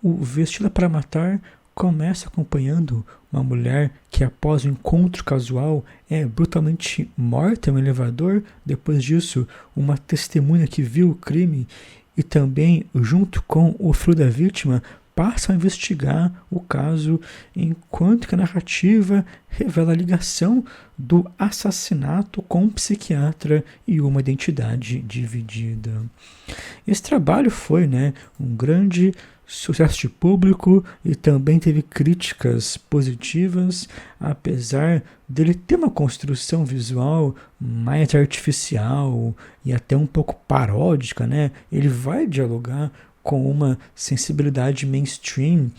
o Vestida para Matar começa acompanhando uma mulher que, após um encontro casual, é brutalmente morta em um elevador. Depois disso, uma testemunha que viu o crime e também, junto com o filho da vítima, passa a investigar o caso, enquanto que a narrativa revela a ligação do assassinato com um psiquiatra e uma identidade dividida. Esse trabalho foi, um grande sucesso de público e também teve críticas positivas, apesar dele ter uma construção visual mais artificial e até um pouco paródica, Ele vai dialogar com uma sensibilidade mainstream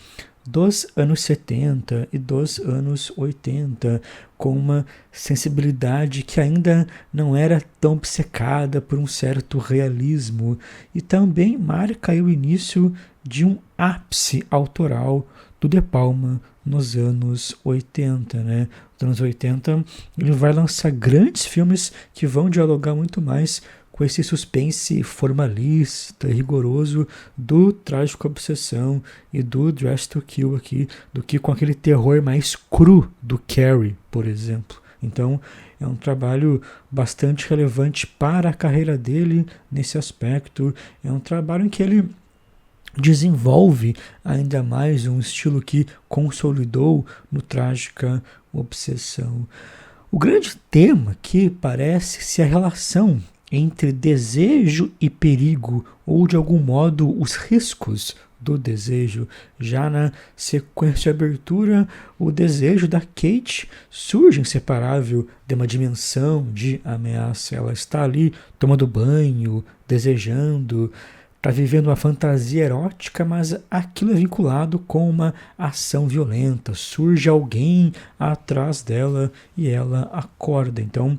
dos anos 70 e dos anos 80, com uma sensibilidade que ainda não era tão obcecada por um certo realismo, e também marca o início de um ápice autoral do De Palma nos anos 80. Nos anos 80 ele vai lançar grandes filmes que vão dialogar muito mais com esse suspense formalista e rigoroso do Trágico Obsessão e do Dress to Kill aqui, do que com aquele terror mais cru do Carrie, por exemplo. Então, é um trabalho bastante relevante para a carreira dele nesse aspecto. É um trabalho em que ele desenvolve ainda mais um estilo que consolidou no Trágica Obsessão. O grande tema que parece ser a relação entre desejo e perigo, ou de algum modo os riscos do desejo. Já na sequência de abertura, o desejo da Kate surge inseparável de uma dimensão de ameaça. Ela está ali tomando banho, desejando, está vivendo uma fantasia erótica, mas aquilo é vinculado com uma ação violenta. Surge alguém atrás dela e ela acorda. Então,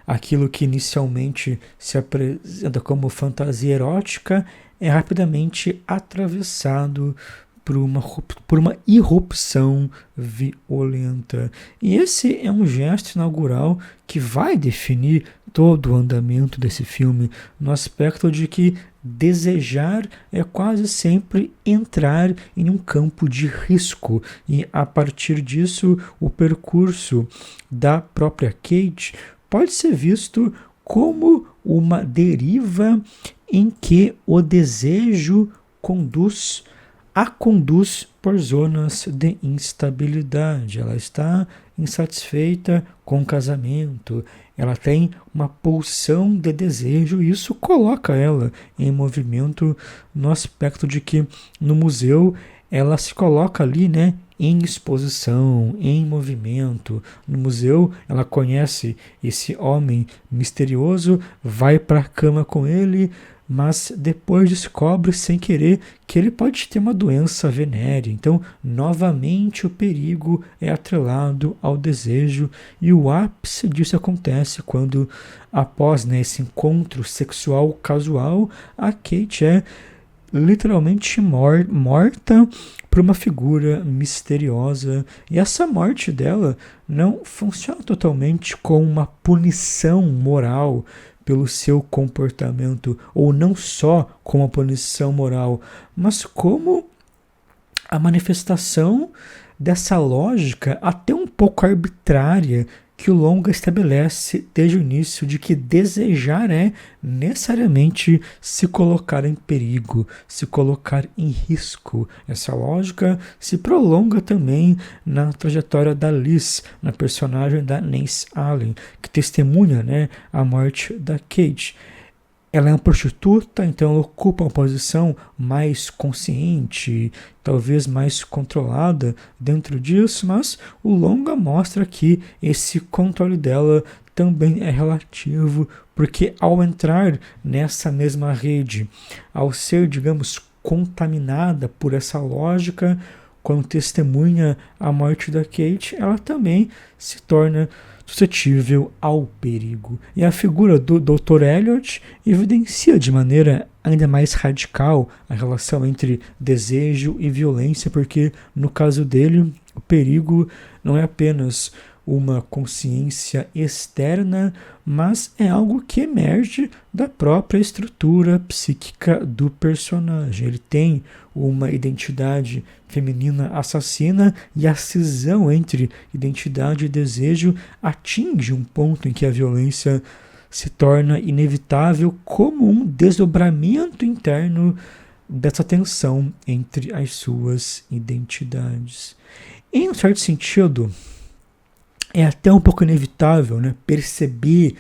aquilo que inicialmente se apresenta como fantasia erótica é rapidamente atravessado por uma irrupção violenta. E esse é um gesto inaugural que vai definir todo o andamento desse filme, no aspecto de que desejar é quase sempre entrar em um campo de risco, e a partir disso o percurso da própria Kate pode ser visto como uma deriva em que o desejo a conduz por zonas de instabilidade. Ela está insatisfeita com o casamento, ela tem uma pulsão de desejo, e isso coloca ela em movimento, no aspecto de que no museu ela se coloca ali, em exposição, em movimento. No museu, ela conhece esse homem misterioso, vai para a cama com ele, mas depois descobre, sem querer, que ele pode ter uma doença venérea. Então, novamente, o perigo é atrelado ao desejo, e o ápice disso acontece quando, após esse encontro sexual casual, a Kate é literalmente morta por uma figura misteriosa, e essa morte dela não funciona totalmente como uma punição moral pelo seu comportamento, ou não só como uma punição moral, mas como a manifestação dessa lógica até um pouco arbitrária que o longa estabelece desde o início, de que desejar é necessariamente se colocar em perigo, se colocar em risco. Essa lógica se prolonga também na trajetória da Liz, na personagem da Nancy Allen, que testemunha, a morte da Kate. Ela é uma prostituta, então ela ocupa uma posição mais consciente, talvez mais controlada dentro disso, mas o longa mostra que esse controle dela também é relativo, porque ao entrar nessa mesma rede, ao ser, digamos, contaminada por essa lógica, quando testemunha a morte da Kate, ela também se torna suscetível ao perigo. E a figura do Dr. Elliot evidencia de maneira ainda mais radical a relação entre desejo e violência, porque no caso dele, o perigo não é apenas uma consciência externa, mas é algo que emerge da própria estrutura psíquica do personagem. Ele tem uma identidade feminina assassina e a cisão entre identidade e desejo atinge um ponto em que a violência se torna inevitável como um desdobramento interno dessa tensão entre as suas identidades. Em um certo sentido, é até um pouco inevitável, né, perceber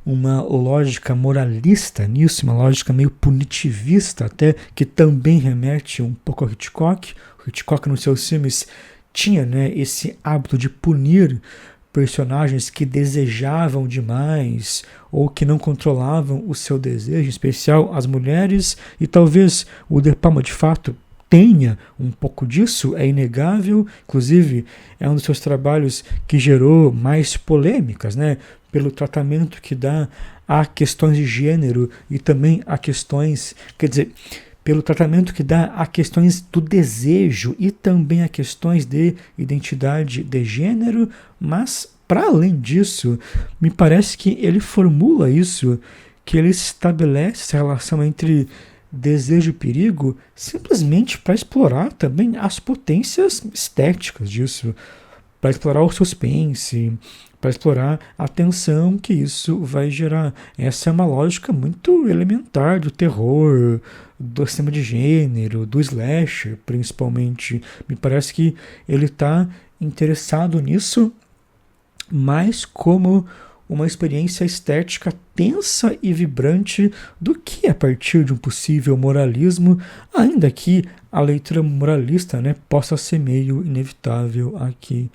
uma lógica moralista nisso, uma lógica meio punitivista até, que também remete um pouco ao Hitchcock. O Hitchcock nos seus filmes tinha, né, esse hábito de punir personagens que desejavam demais ou que não controlavam o seu desejo, em especial as mulheres, e talvez o De Palma de fato tenha um pouco disso, é inegável, inclusive é um dos seus trabalhos que gerou mais polêmicas, né, pelo tratamento que dá a questões de gênero e também a questões, quer dizer, pelo tratamento que dá a questões do desejo e também a questões de identidade de gênero, mas, para além disso, me parece que ele formula isso, que ele estabelece essa relação entre desejo e perigo simplesmente para explorar também as potências estéticas disso, para explorar o suspense, para explorar a tensão que isso vai gerar. Essa é uma lógica muito elementar do terror, do cinema de gênero, do slasher, principalmente. Me parece que ele está interessado nisso mais como uma experiência estética tensa e vibrante do que a partir de um possível moralismo, ainda que a leitura moralista, né, possa ser meio inevitável aqui.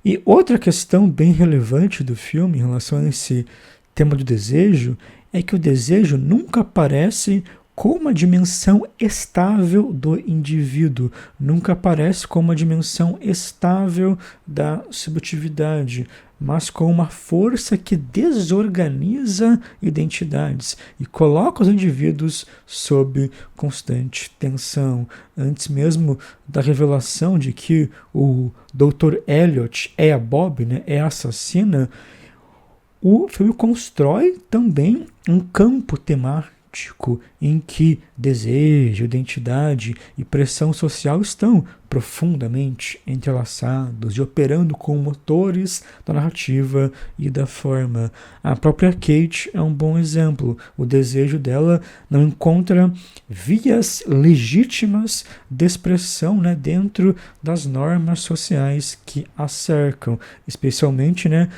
E outra questão bem relevante do filme em relação a esse tema do desejo é que o desejo nunca aparece como uma dimensão estável do indivíduo, nunca aparece como uma dimensão estável da subjetividade, mas com uma força que desorganiza identidades e coloca os indivíduos sob constante tensão. Antes mesmo da revelação de que o Dr. Elliot é a Bob, né, é a assassina, o filme constrói também um campo temático em que desejo, identidade e pressão social estão profundamente entrelaçados e operando como motores da narrativa e da forma. A própria Kate é um bom exemplo. O desejo dela não encontra vias legítimas de expressão, né, dentro das normas sociais que a cercam, especialmente, né,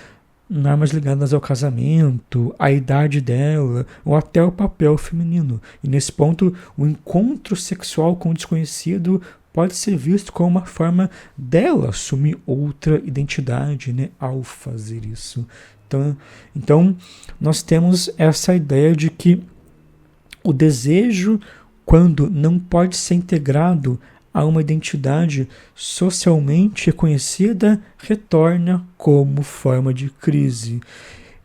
normas ligadas ao casamento, à idade dela, ou até ao papel feminino. E nesse ponto, o encontro sexual com o desconhecido pode ser visto como uma forma dela assumir outra identidade, né, ao fazer isso. Então, nós temos essa ideia de que o desejo, quando não pode ser integrado a uma identidade socialmente reconhecida, retorna como forma de crise.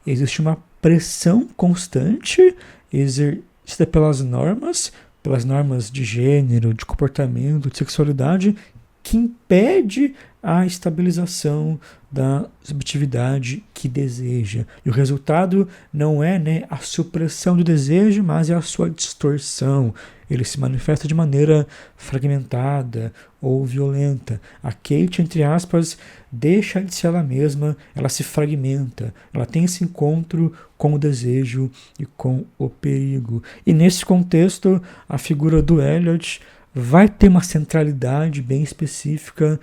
Existe uma pressão constante exercida pelas normas de gênero, de comportamento, de sexualidade, que impede a estabilização da subjetividade que deseja. E o resultado não é, né, a supressão do desejo, mas é a sua distorção. Ele se manifesta de maneira fragmentada ou violenta. A Kate, entre aspas, deixa de ser ela mesma, ela se fragmenta, ela tem esse encontro com o desejo e com o perigo. E nesse contexto, a figura do Elliot vai ter uma centralidade bem específica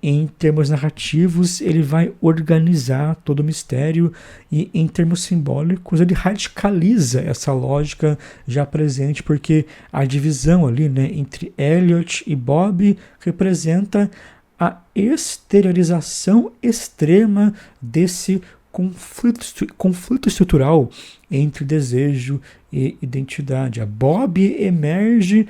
em termos narrativos, ele vai organizar todo o mistério e em termos simbólicos ele radicaliza essa lógica já presente, porque a divisão ali, né, entre Elliot e Bob representa a exteriorização extrema desse conflito estrutural entre desejo e identidade. A Bob emerge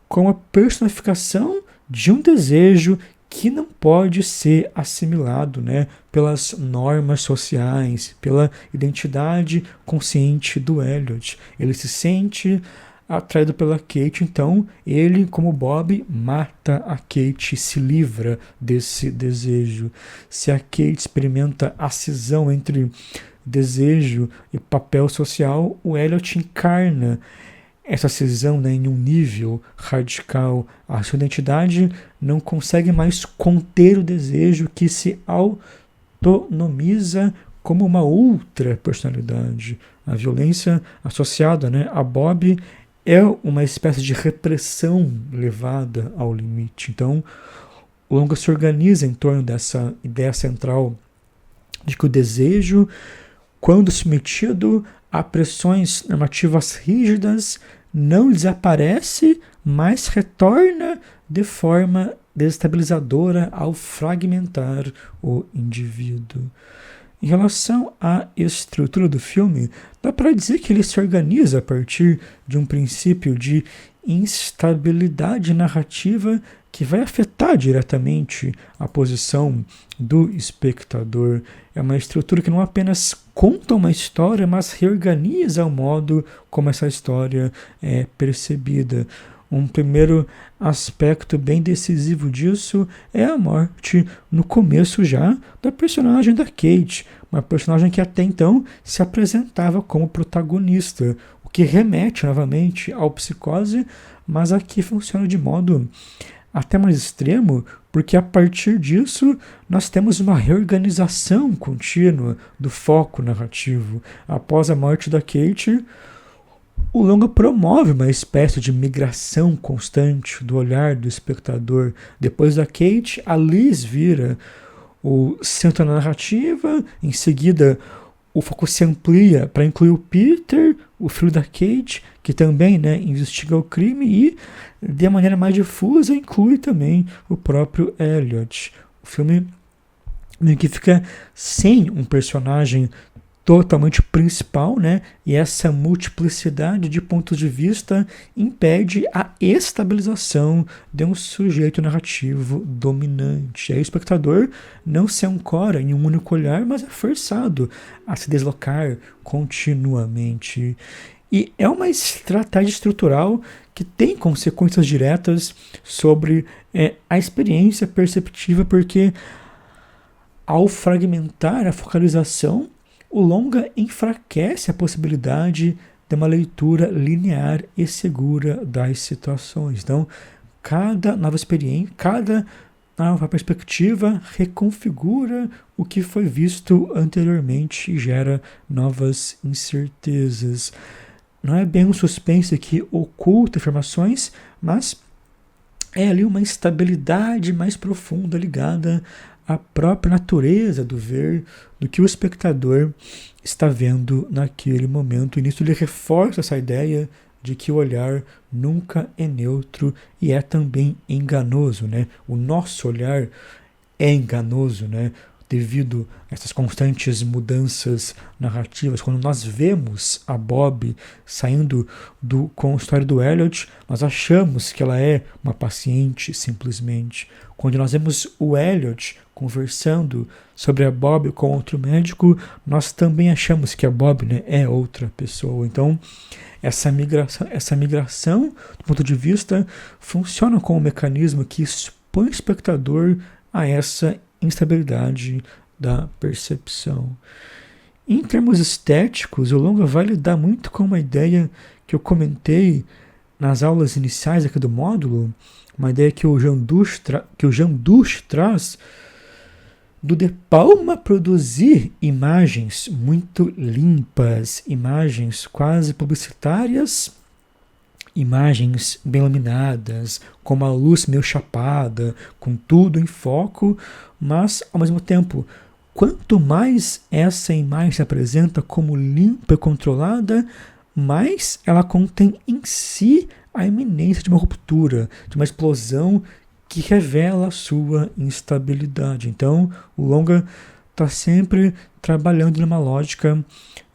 com a personificação de um desejo que não pode ser assimilado, né, pelas normas sociais, pela identidade consciente do Elliot. Ele se sente atraído pela Kate, então ele, como Bob, mata a Kate e se livra desse desejo. Se a Kate experimenta a cisão entre desejo e papel social, o Elliot encarna essa cisão, né, em um nível radical. A sua identidade não consegue mais conter o desejo que se autonomiza como uma outra personalidade. A violência associada, né, a Bob é uma espécie de repressão levada ao limite. Então, o longa se organiza em torno dessa ideia central de que o desejo, quando submetido a pressões normativas rígidas, não desaparece, mas retorna de forma desestabilizadora ao fragmentar o indivíduo. Em relação à estrutura do filme, dá para dizer que ele se organiza a partir de um princípio de instabilidade narrativa que vai afetar diretamente a posição do espectador. É uma estrutura que não apenas conta uma história, mas reorganiza o modo como essa história é percebida. Um primeiro aspecto bem decisivo disso é a morte no começo já da personagem da Kate, uma personagem que até então se apresentava como protagonista, o que remete novamente ao Psicose, mas aqui funciona de modo até mais extremo, porque a partir disso nós temos uma reorganização contínua do foco narrativo. Após a morte da Kate, o longa promove uma espécie de migração constante do olhar do espectador. Depois da Kate, a Liz vira o centro da narrativa, em seguida o foco se amplia para incluir o Peter, o filho da Kate, que também, né, investiga o crime e, de maneira mais difusa, inclui também o próprio Elliot. O filme meio que fica sem um personagem totalmente principal, né? E essa multiplicidade de pontos de vista impede a estabilização de um sujeito narrativo dominante. Aí o espectador não se ancora em um único olhar, mas é forçado a se deslocar continuamente. E é uma estratégia estrutural que tem consequências diretas sobre a experiência perceptiva, porque ao fragmentar a focalização, o longa enfraquece a possibilidade de uma leitura linear e segura das situações. Então, cada nova experiência, cada nova perspectiva reconfigura o que foi visto anteriormente e gera novas incertezas. Não é bem um suspense que oculta informações, mas é ali uma instabilidade mais profunda ligada à própria natureza do ver, do que o espectador está vendo naquele momento. E nisso ele reforça essa ideia de que o olhar nunca é neutro e é também enganoso, né? O nosso olhar é enganoso, né? Devido a essas constantes mudanças narrativas. Quando nós vemos a Bob saindo do consultório do Elliot, nós achamos que ela é uma paciente, simplesmente. Quando nós vemos o Elliot conversando sobre a Bob com outro médico, nós também achamos que a Bob, né, é outra pessoa. Então, essa migração, do ponto de vista, funciona como um mecanismo que expõe o espectador a essa instabilidade da percepção. Em termos estéticos, o longa vai lidar muito com uma ideia que eu comentei nas aulas iniciais aqui do módulo, uma ideia que o Jean Duch traz do De Palma produzir imagens muito limpas, imagens quase publicitárias, imagens bem iluminadas, com uma luz meio chapada, com tudo em foco, mas, ao mesmo tempo, quanto mais essa imagem se apresenta como limpa e controlada, mais ela contém em si a iminência de uma ruptura, de uma explosão que revela a sua instabilidade. Então, o longa está sempre trabalhando numa lógica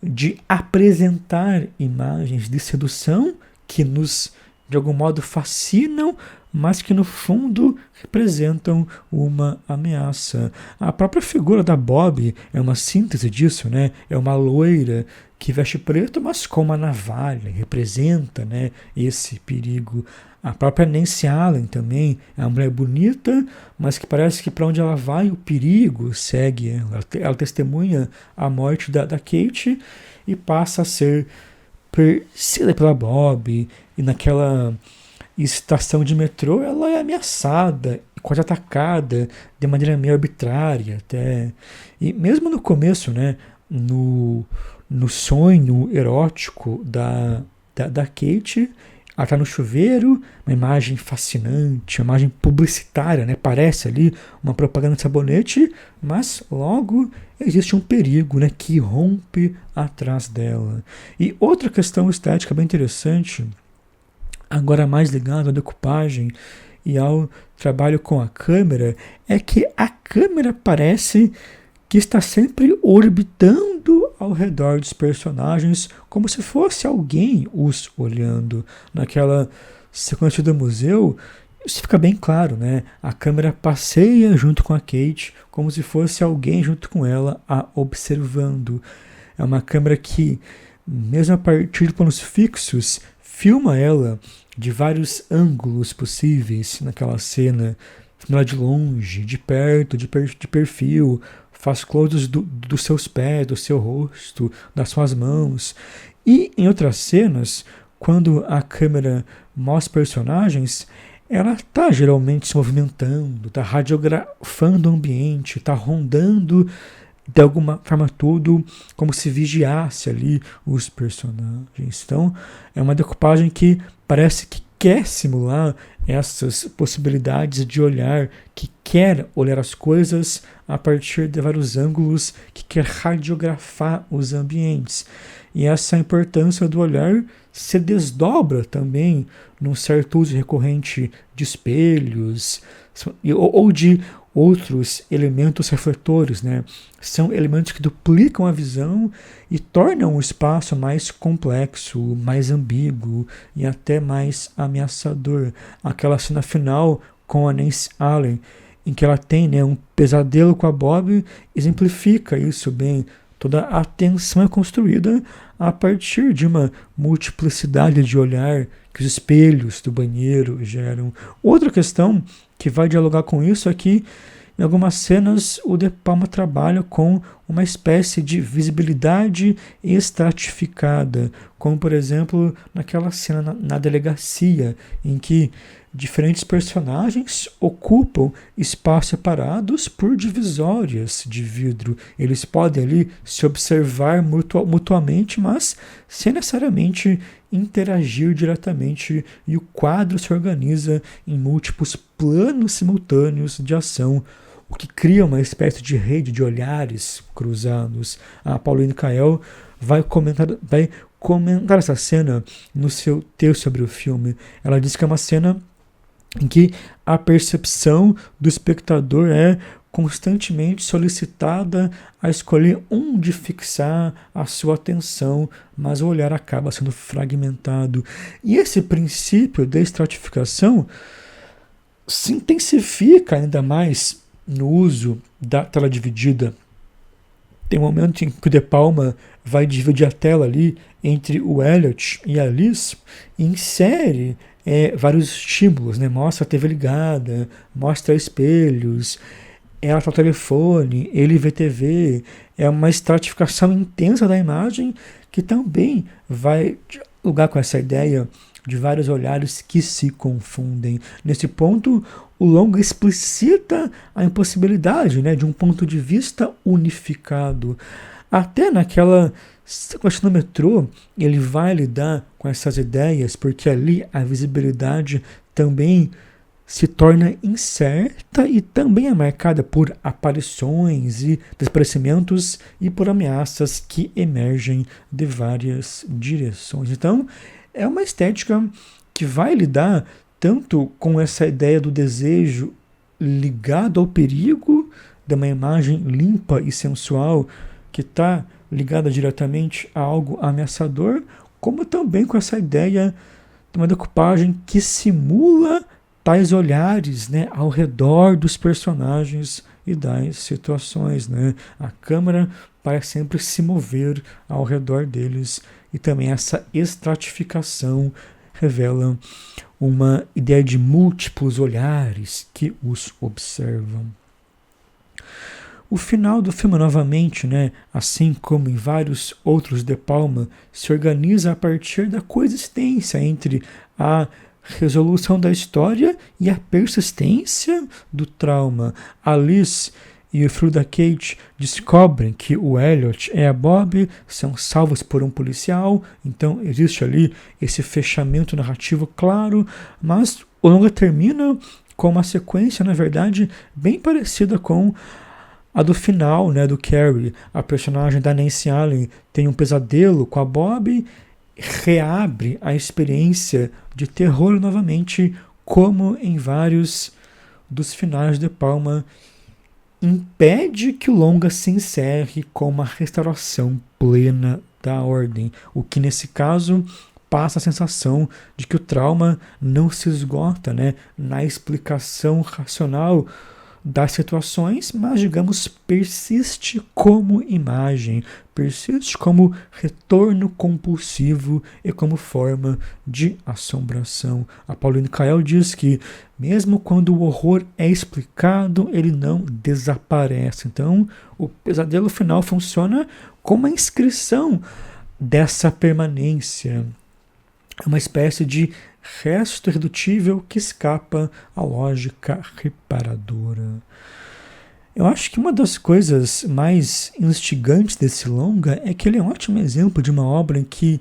de apresentar imagens de sedução que nos, de algum modo, fascinam, mas que no fundo representam uma ameaça. A própria figura da Bob é uma síntese disso, né? É uma loira que veste preto, mas com uma navalha, representa, né, esse perigo. A própria Nancy Allen também é uma mulher bonita, mas que parece que para onde ela vai o perigo segue ela. Ela testemunha a morte da Kate e passa a ser perseguida pela Bob, e naquela estação de metrô ela é ameaçada, quase atacada de maneira meio arbitrária até. E mesmo no começo, né, no sonho erótico da Kate, ela está no chuveiro, uma imagem fascinante, uma imagem publicitária, né? Parece ali uma propaganda de sabonete, mas logo existe um perigo, né, que rompe atrás dela. E outra questão estética bem interessante, agora mais ligado à decupagem e ao trabalho com a câmera, é que a câmera parece que está sempre orbitando ao redor dos personagens, como se fosse alguém os olhando. Naquela sequência do museu, isso fica bem claro, né? A câmera passeia junto com a Kate, como se fosse alguém junto com ela a observando. É uma câmera que, mesmo a partir de planos fixos, filma ela de vários ângulos possíveis naquela cena, filma ela de longe, de perto, de perfil, faz closes dos seus pés, do seu rosto, das suas mãos. E em outras cenas, quando a câmera mostra personagens, ela está geralmente se movimentando, está radiografando o ambiente, está rondando de alguma forma tudo, como se vigiasse ali os personagens. Então, é uma decupagem que parece que quer simular essas possibilidades de olhar, que quer olhar as coisas a partir de vários ângulos, que quer radiografar os ambientes. E essa importância do olhar se desdobra também num certo uso recorrente de espelhos ou de outros elementos refletores, né? São elementos que duplicam a visão e tornam o espaço mais complexo, mais ambíguo e até mais ameaçador. Aquela cena final com a Nancy Allen, em que ela tem, né, um pesadelo com a Bob, exemplifica isso bem. Toda a tensão é construída a partir de uma multiplicidade de olhar que os espelhos do banheiro geram. Outra questão que vai dialogar com isso é que, em algumas cenas, o De Palma trabalha com uma espécie de visibilidade estratificada, como, por exemplo, naquela cena na delegacia, em que diferentes personagens ocupam espaços separados por divisórias de vidro. Eles podem ali se observar mutuamente, mas sem necessariamente interagir diretamente, e o quadro se organiza em múltiplos planos simultâneos de ação, o que cria uma espécie de rede de olhares cruzados. A Pauline Kael vai comentar essa cena no seu texto sobre o filme. Ela diz que é uma cena em que a percepção do espectador é constantemente solicitada a escolher onde fixar a sua atenção, mas o olhar acaba sendo fragmentado. E esse princípio da estratificação se intensifica ainda mais no uso da tela dividida. Tem um momento em que o De Palma vai dividir a tela ali entre o Elliot e a Liz e insere vários estímulos, né? Mostra a TV ligada, mostra espelhos, ela está ao telefone, ele vê TV. É uma estratificação intensa da imagem que também vai dialogar com essa ideia de vários olhares que se confundem. Nesse ponto, o longa explicita a impossibilidade, né, de um ponto de vista unificado. Até naquela sequência no metrô, ele vai lidar com essas ideias, porque ali a visibilidade também se torna incerta e também é marcada por aparições e desaparecimentos e por ameaças que emergem de várias direções. Então, é uma estética que vai lidar tanto com essa ideia do desejo ligado ao perigo, de uma imagem limpa e sensual que está ligada diretamente a algo ameaçador, como também com essa ideia de uma decupagem que simula tais olhares, né, ao redor dos personagens e das situações, né? A câmera parece sempre se mover ao redor deles, e também essa estratificação revela uma ideia de múltiplos olhares que os observam. O final do filme, novamente, né, assim como em vários outros De Palma, se organiza a partir da coexistência entre a resolução da história e a persistência do trauma. A Liz e o Frida Kate descobrem que o Elliot e a Bob são salvos por um policial, então existe ali esse fechamento narrativo claro, mas o longa termina com uma sequência, na verdade, bem parecida com a do final, né, do Carrie. A personagem da Nancy Allen tem um pesadelo com a Bob, reabre a experiência de terror novamente, como em vários dos finais de Palma, impede que o longa se encerre com uma restauração plena da ordem, o que nesse caso passa a sensação de que o trauma não se esgota, né, na explicação racional das situações, mas, digamos, persiste como imagem, persiste como retorno compulsivo e como forma de assombração. A Pauline Kael diz que, mesmo quando o horror é explicado, ele não desaparece. Então, o pesadelo final funciona como a inscrição dessa permanência. É uma espécie de resto irredutível que escapa à lógica reparadora. Eu acho que uma das coisas mais instigantes desse longa é que ele é um ótimo exemplo de uma obra em que,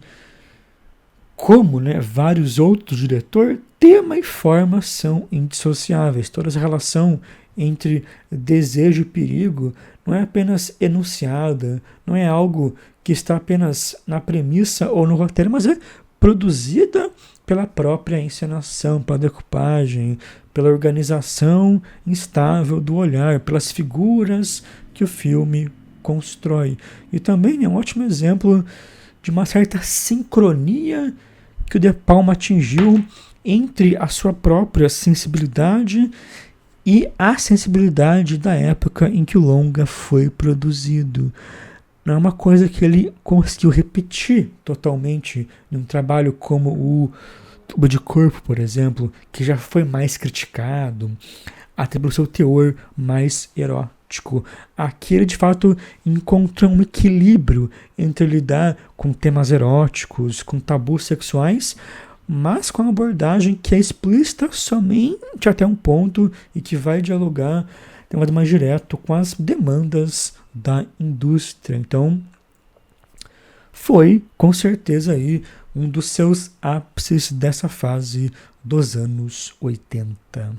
como, né, vários outros diretores, tema e forma são indissociáveis. Toda essa relação entre desejo e perigo não é apenas enunciada, não é algo que está apenas na premissa ou no roteiro, mas é produzida pela própria encenação, pela decupagem, pela organização instável do olhar, pelas figuras que o filme constrói. E também é um ótimo exemplo de uma certa sincronia que o De Palma atingiu entre a sua própria sensibilidade e a sensibilidade da época em que o longa foi produzido. Não é uma coisa que ele conseguiu repetir totalmente num trabalho como o Tubo de Corpo, por exemplo, que já foi mais criticado, até pelo seu teor mais erótico. Aqui ele, de fato, encontra um equilíbrio entre lidar com temas eróticos, com tabus sexuais, mas com uma abordagem que é explícita somente até um ponto e que vai dialogar de modo mais direto com as demandas da indústria. Então, foi com certeza aí um dos seus ápices dessa fase dos anos 80.